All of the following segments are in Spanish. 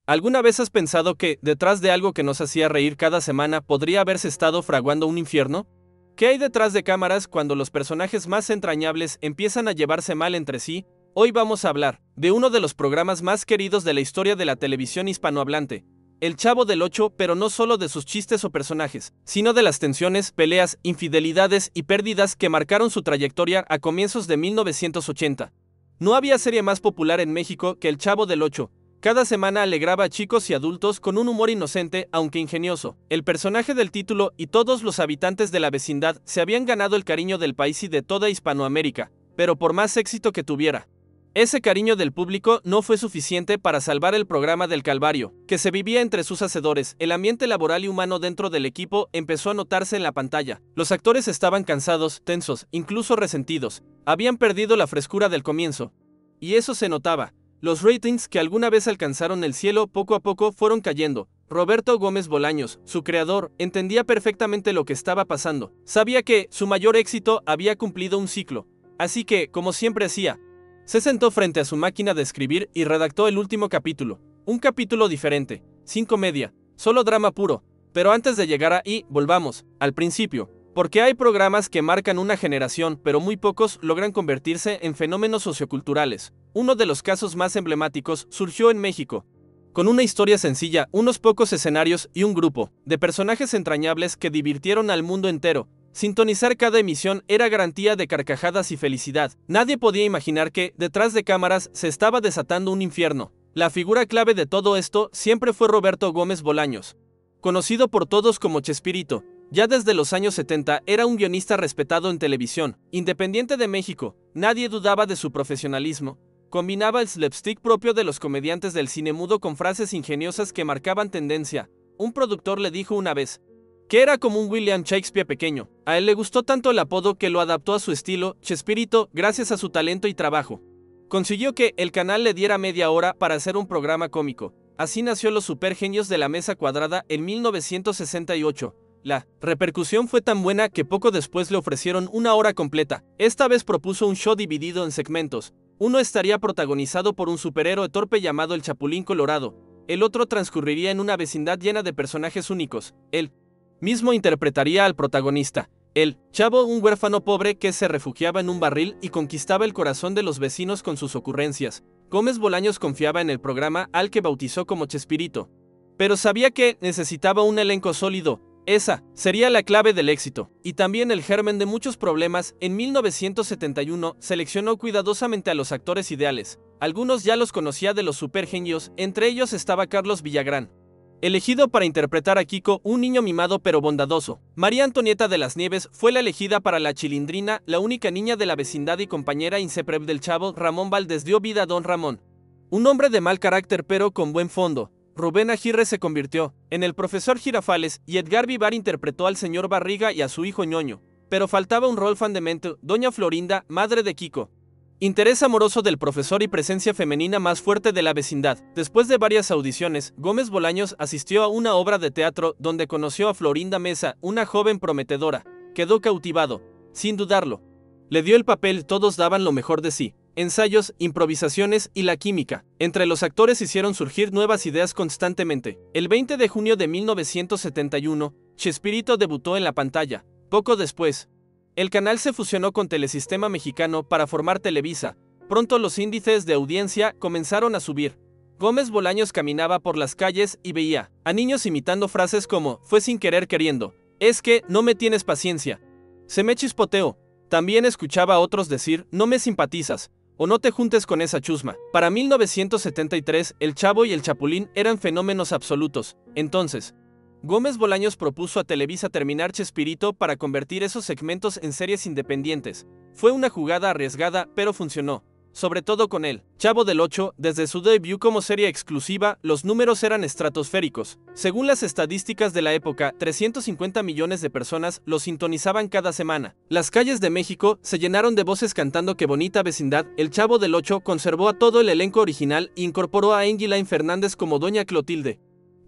¿Alguna vez has pensado que, detrás de algo que nos hacía reír cada semana, podría haberse estado fraguando un infierno? ¿Qué hay detrás de cámaras cuando los personajes más entrañables empiezan a llevarse mal entre sí? Hoy vamos a hablar de uno de los programas más queridos de la historia de la televisión hispanohablante, El Chavo del Ocho, pero no solo de sus chistes o personajes, sino de las tensiones, peleas, infidelidades y pérdidas que marcaron su trayectoria a comienzos de 1980. No había serie más popular en México que El Chavo del Ocho. Cada semana alegraba a chicos y adultos con un humor inocente, aunque ingenioso. El personaje del título y todos los habitantes de la vecindad se habían ganado el cariño del país y de toda Hispanoamérica, pero por más éxito que tuviera, ese cariño del público no fue suficiente para salvar el programa del calvario que se vivía entre sus hacedores. El ambiente laboral y humano dentro del equipo empezó a notarse en la pantalla. Los actores estaban cansados, tensos, incluso resentidos. Habían perdido la frescura del comienzo. Y eso se notaba. Los ratings que alguna vez alcanzaron el cielo poco a poco fueron cayendo. Roberto Gómez Bolaños, su creador, entendía perfectamente lo que estaba pasando. Sabía que su mayor éxito había cumplido un ciclo. Así que, como siempre hacía, se sentó frente a su máquina de escribir y redactó el último capítulo. Un capítulo diferente, sin comedia, solo drama puro. Pero antes de llegar ahí, volvamos al principio. Porque hay programas que marcan una generación, pero muy pocos logran convertirse en fenómenos socioculturales. Uno de los casos más emblemáticos surgió en México, con una historia sencilla, unos pocos escenarios y un grupo de personajes entrañables que divirtieron al mundo entero. Sintonizar cada emisión era garantía de carcajadas y felicidad. Nadie podía imaginar que, detrás de cámaras, se estaba desatando un infierno. La figura clave de todo esto siempre fue Roberto Gómez Bolaños, conocido por todos como Chespirito. Ya desde los años 70 era un guionista respetado en televisión, independiente de México. Nadie dudaba de su profesionalismo. Combinaba el slapstick propio de los comediantes del cine mudo con frases ingeniosas que marcaban tendencia. Un productor le dijo una vez que era como un William Shakespeare pequeño. A él le gustó tanto el apodo que lo adaptó a su estilo, Chespirito, gracias a su talento y trabajo. Consiguió que el canal le diera media hora para hacer un programa cómico. Así nació Los Supergenios de la Mesa Cuadrada en 1968. La repercusión fue tan buena que poco después le ofrecieron una hora completa. Esta vez propuso un show dividido en segmentos. Uno estaría protagonizado por un superhéroe torpe llamado el Chapulín Colorado. El otro transcurriría en una vecindad llena de personajes únicos. Él mismo interpretaría al protagonista, el Chavo, un huérfano pobre que se refugiaba en un barril y conquistaba el corazón de los vecinos con sus ocurrencias. Gómez Bolaños confiaba en el programa, al que bautizó como Chespirito, pero sabía que necesitaba un elenco sólido. Esa sería la clave del éxito, y también el germen de muchos problemas. En 1971 seleccionó cuidadosamente a los actores ideales. Algunos ya los conocía de Los Supergenios, entre ellos estaba Carlos Villagrán, elegido para interpretar a Kiko, un niño mimado pero bondadoso. María Antonieta de las Nieves fue la elegida para la Chilindrina, la única niña de la vecindad y compañera inseparable del Chavo. Ramón Valdés dio vida a Don Ramón, un hombre de mal carácter pero con buen fondo. Rubén Aguirre se convirtió en el profesor Girafales y Edgar Vivar interpretó al señor Barriga y a su hijo Ñoño. Pero faltaba un rol fundamental: Doña Florinda, madre de Kiko, interés amoroso del profesor y presencia femenina más fuerte de la vecindad. Después de varias audiciones, Gómez Bolaños asistió a una obra de teatro donde conoció a Florinda Mesa, una joven prometedora. Quedó cautivado, sin dudarlo. Le dio el papel, todos daban lo mejor de sí. Ensayos, improvisaciones y la química entre los actores hicieron surgir nuevas ideas constantemente. El 20 de junio de 1971, Chespirito debutó en la pantalla. Poco después, el canal se fusionó con Telesistema Mexicano para formar Televisa. Pronto los índices de audiencia comenzaron a subir. Gómez Bolaños caminaba por las calles y veía a niños imitando frases como "fue sin querer queriendo", "es que no me tienes paciencia", "se me chispoteó". También escuchaba a otros decir "no me simpatizas" o "no te juntes con esa chusma". Para 1973, El Chavo y el Chapulín eran fenómenos absolutos. Entonces, Gómez Bolaños propuso a Televisa terminar Chespirito para convertir esos segmentos en series independientes. Fue una jugada arriesgada, pero funcionó. Sobre todo con El Chavo del Ocho. Desde su debut como serie exclusiva, los números eran estratosféricos. Según las estadísticas de la época, 350 millones de personas lo sintonizaban cada semana. Las calles de México se llenaron de voces cantando "qué bonita vecindad". El Chavo del Ocho conservó a todo el elenco original e incorporó a Angie Fernández como Doña Clotilde,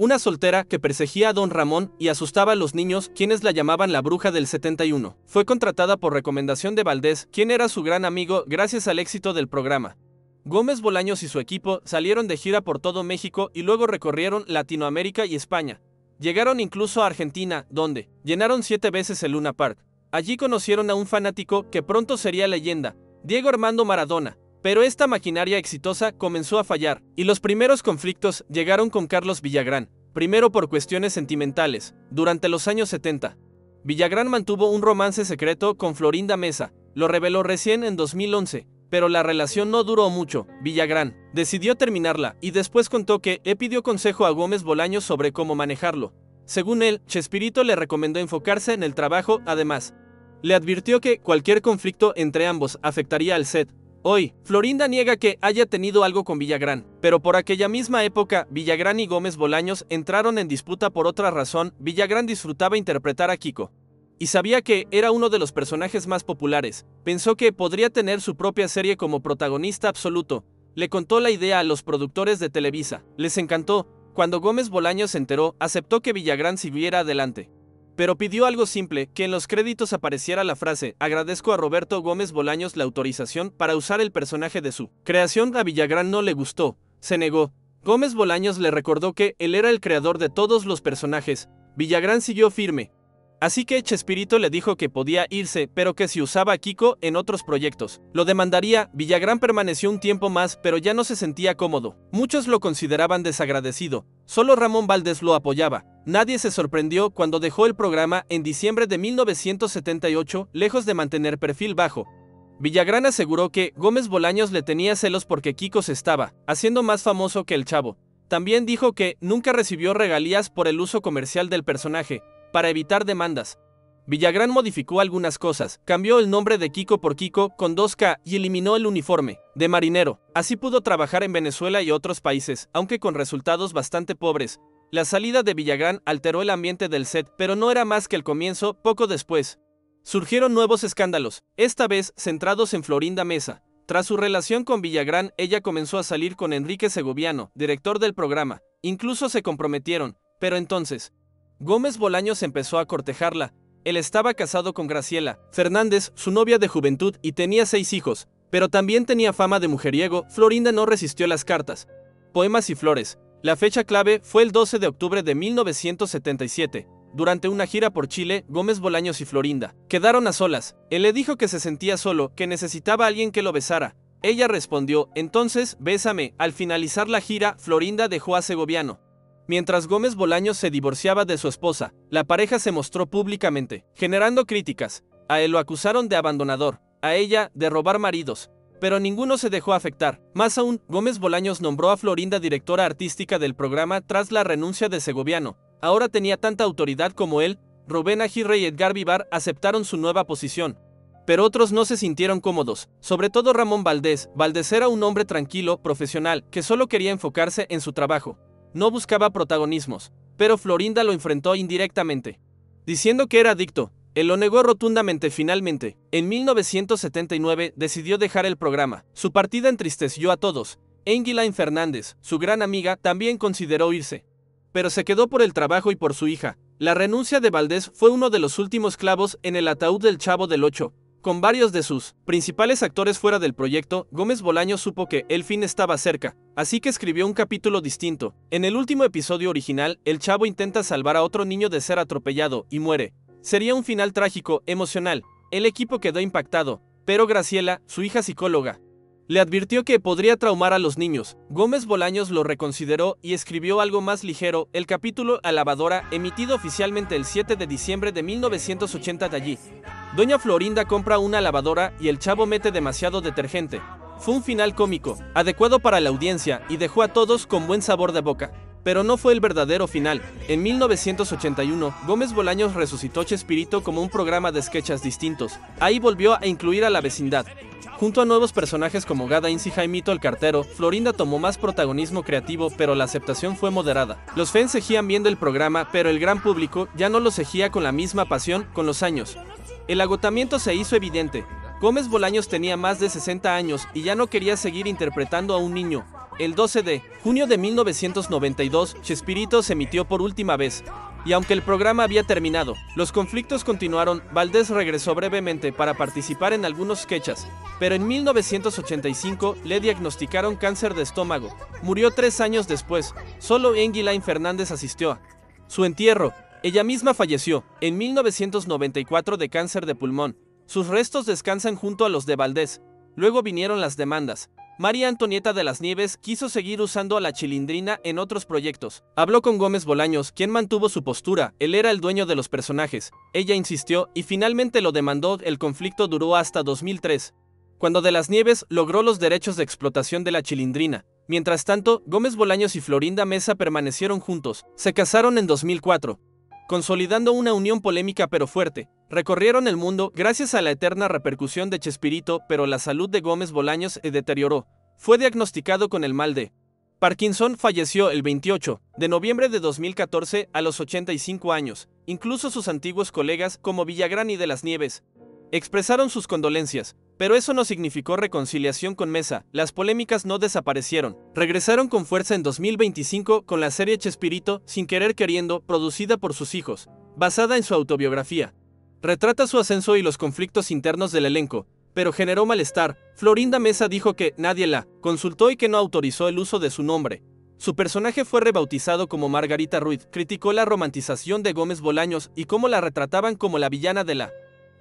una soltera que perseguía a Don Ramón y asustaba a los niños, quienes la llamaban la Bruja del 71. Fue contratada por recomendación de Valdés, quien era su gran amigo gracias al éxito del programa. Gómez Bolaños y su equipo salieron de gira por todo México y luego recorrieron Latinoamérica y España. Llegaron incluso a Argentina, donde llenaron 7 veces el Luna Park. Allí conocieron a un fanático que pronto sería leyenda, Diego Armando Maradona. Pero esta maquinaria exitosa comenzó a fallar, y los primeros conflictos llegaron con Carlos Villagrán, primero por cuestiones sentimentales. Durante los años 70, Villagrán mantuvo un romance secreto con Florinda Meza, lo reveló recién en 2011, pero la relación no duró mucho. Villagrán decidió terminarla y después contó que pidió consejo a Gómez Bolaños sobre cómo manejarlo. Según él, Chespirito le recomendó enfocarse en el trabajo, además, le advirtió que cualquier conflicto entre ambos afectaría al set. Hoy, Florinda niega que haya tenido algo con Villagrán, pero por aquella misma época, Villagrán y Gómez Bolaños entraron en disputa por otra razón. Villagrán disfrutaba interpretar a Kiko y sabía que era uno de los personajes más populares. Pensó que podría tener su propia serie como protagonista absoluto. Le contó la idea a los productores de Televisa. Les encantó. Cuando Gómez Bolaños se enteró, aceptó que Villagrán siguiera adelante. Pero pidió algo simple, que en los créditos apareciera la frase: agradezco a Roberto Gómez Bolaños la autorización para usar el personaje de su creación. A Villagrán no le gustó, se negó. Gómez Bolaños le recordó que él era el creador de todos los personajes. Villagrán siguió firme. Así que Chespirito le dijo que podía irse, pero que si usaba a Kiko en otros proyectos, lo demandaría. Villagrán permaneció un tiempo más, pero ya no se sentía cómodo. Muchos lo consideraban desagradecido. Solo Ramón Valdés lo apoyaba. Nadie se sorprendió cuando dejó el programa en diciembre de 1978, lejos de mantener perfil bajo. Villagrán aseguró que Gómez Bolaños le tenía celos porque Kiko se estaba haciendo más famoso que el Chavo. También dijo que nunca recibió regalías por el uso comercial del personaje, para evitar demandas. Villagrán modificó algunas cosas, cambió el nombre de Kiko por Kiko con 2K y eliminó el uniforme de marinero. Así pudo trabajar en Venezuela y otros países, aunque con resultados bastante pobres. La salida de Villagrán alteró el ambiente del set, pero no era más que el comienzo. Poco después, surgieron nuevos escándalos, esta vez centrados en Florinda Meza. Tras su relación con Villagrán, ella comenzó a salir con Enrique Segoviano, director del programa. Incluso se comprometieron, pero entonces Gómez Bolaños empezó a cortejarla. Él estaba casado con Graciela Fernández, su novia de juventud, y tenía 6 hijos, pero también tenía fama de mujeriego. Florinda no resistió las cartas, poemas y flores. La fecha clave fue el 12 de octubre de 1977. Durante una gira por Chile, Gómez Bolaños y Florinda quedaron a solas. Él le dijo que se sentía solo, que necesitaba a alguien que lo besara. Ella respondió: entonces, bésame. Al finalizar la gira, Florinda dejó a Segoviano. Mientras Gómez Bolaños se divorciaba de su esposa, la pareja se mostró públicamente, generando críticas. A él lo acusaron de abandonador, a ella de robar maridos, pero ninguno se dejó afectar. Más aún, Gómez Bolaños nombró a Florinda directora artística del programa tras la renuncia de Segoviano. Ahora tenía tanta autoridad como él. Rubén Aguirre y Edgar Vivar aceptaron su nueva posición, pero otros no se sintieron cómodos, sobre todo Ramón Valdés. Valdés era un hombre tranquilo, profesional, que solo quería enfocarse en su trabajo. No buscaba protagonismos, pero Florinda lo enfrentó indirectamente, diciendo que era adicto. Él lo negó rotundamente. Finalmente, en 1979 decidió dejar el programa. Su partida entristeció a todos. Enguilain Fernández, su gran amiga, también consideró irse, pero se quedó por el trabajo y por su hija. La renuncia de Valdés fue uno de los últimos clavos en el ataúd del Chavo del Ocho. Con varios de sus principales actores fuera del proyecto, Gómez Bolaños supo que el fin estaba cerca, así que escribió un capítulo distinto. En el último episodio original, el Chavo intenta salvar a otro niño de ser atropellado y muere. Sería un final trágico, emocional. El equipo quedó impactado, pero Graciela, su hija psicóloga, le advirtió que podría traumar a los niños. Gómez Bolaños lo reconsideró y escribió algo más ligero, el capítulo A lavadora, emitido oficialmente el 7 de diciembre de 1980. De allí, Doña Florinda compra una lavadora y el Chavo mete demasiado detergente. Fue un final cómico, adecuado para la audiencia y dejó a todos con buen sabor de boca. Pero no fue el verdadero final. En 1981, Gómez Bolaños resucitó Chespirito como un programa de sketches distintos. Ahí volvió a incluir a la vecindad. Junto a nuevos personajes como Gada Ince y Jaimito el Cartero, Florinda tomó más protagonismo creativo, pero la aceptación fue moderada. Los fans seguían viendo el programa, pero el gran público ya no lo seguía con la misma pasión. Con los años, el agotamiento se hizo evidente. Gómez Bolaños tenía más de 60 años y ya no quería seguir interpretando a un niño. El 12 de junio de 1992, Chespirito se emitió por última vez. Y aunque el programa había terminado, los conflictos continuaron. Valdés regresó brevemente para participar en algunos sketches, pero en 1985 le diagnosticaron cáncer de estómago. Murió 3 años después. Solo Engie Lain Fernández asistió a su entierro. Ella misma falleció en 1994 de cáncer de pulmón. Sus restos descansan junto a los de Valdés. Luego vinieron las demandas. María Antonieta de las Nieves quiso seguir usando a la Chilindrina en otros proyectos. Habló con Gómez Bolaños, quien mantuvo su postura. Él era el dueño de los personajes. Ella insistió y finalmente lo demandó. El conflicto duró hasta 2003, cuando de las Nieves logró los derechos de explotación de la Chilindrina. Mientras tanto, Gómez Bolaños y Florinda Mesa permanecieron juntos. Se casaron en 2004, consolidando una unión polémica pero fuerte. Recorrieron el mundo gracias a la eterna repercusión de Chespirito, pero la salud de Gómez Bolaños se deterioró. Fue diagnosticado con el mal de Parkinson. Falleció el 28 de noviembre de 2014 a los 85 años. Incluso sus antiguos colegas, como Villagrán y de las Nieves, expresaron sus condolencias. Pero eso no significó reconciliación con Mesa. Las polémicas no desaparecieron. Regresaron con fuerza en 2025 con la serie Chespirito, Sin Querer Queriendo, producida por sus hijos, basada en su autobiografía. Retrata su ascenso y los conflictos internos del elenco, pero generó malestar. Florinda Mesa dijo que nadie la consultó y que no autorizó el uso de su nombre. Su personaje fue rebautizado como Margarita Ruiz. Criticó la romantización de Gómez Bolaños y cómo la retrataban como la villana de la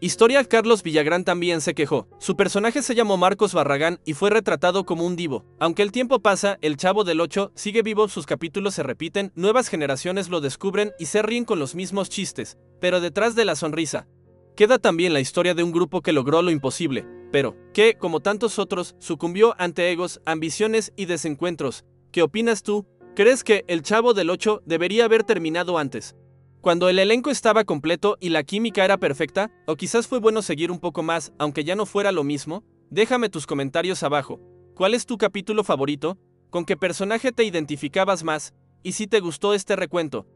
historia. Carlos Villagrán también se quejó. Su personaje se llamó Marcos Barragán y fue retratado como un divo. Aunque el tiempo pasa, el Chavo del Ocho sigue vivo, sus capítulos se repiten, nuevas generaciones lo descubren y se ríen con los mismos chistes. Pero detrás de la sonrisa queda también la historia de un grupo que logró lo imposible, pero que, como tantos otros, sucumbió ante egos, ambiciones y desencuentros. ¿Qué opinas tú? ¿Crees que El Chavo del Ocho debería haber terminado antes, cuando el elenco estaba completo y la química era perfecta? ¿O quizás fue bueno seguir un poco más, aunque ya no fuera lo mismo? Déjame tus comentarios abajo. ¿Cuál es tu capítulo favorito? ¿Con qué personaje te identificabas más? Y si te gustó este recuento,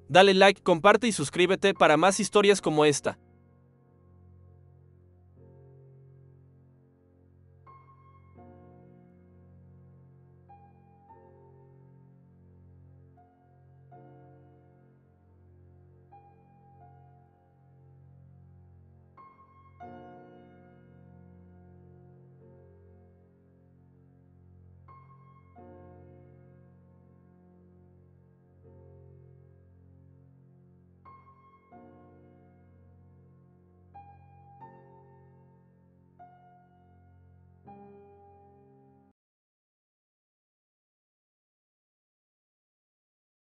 dale like, comparte y suscríbete para más historias como esta.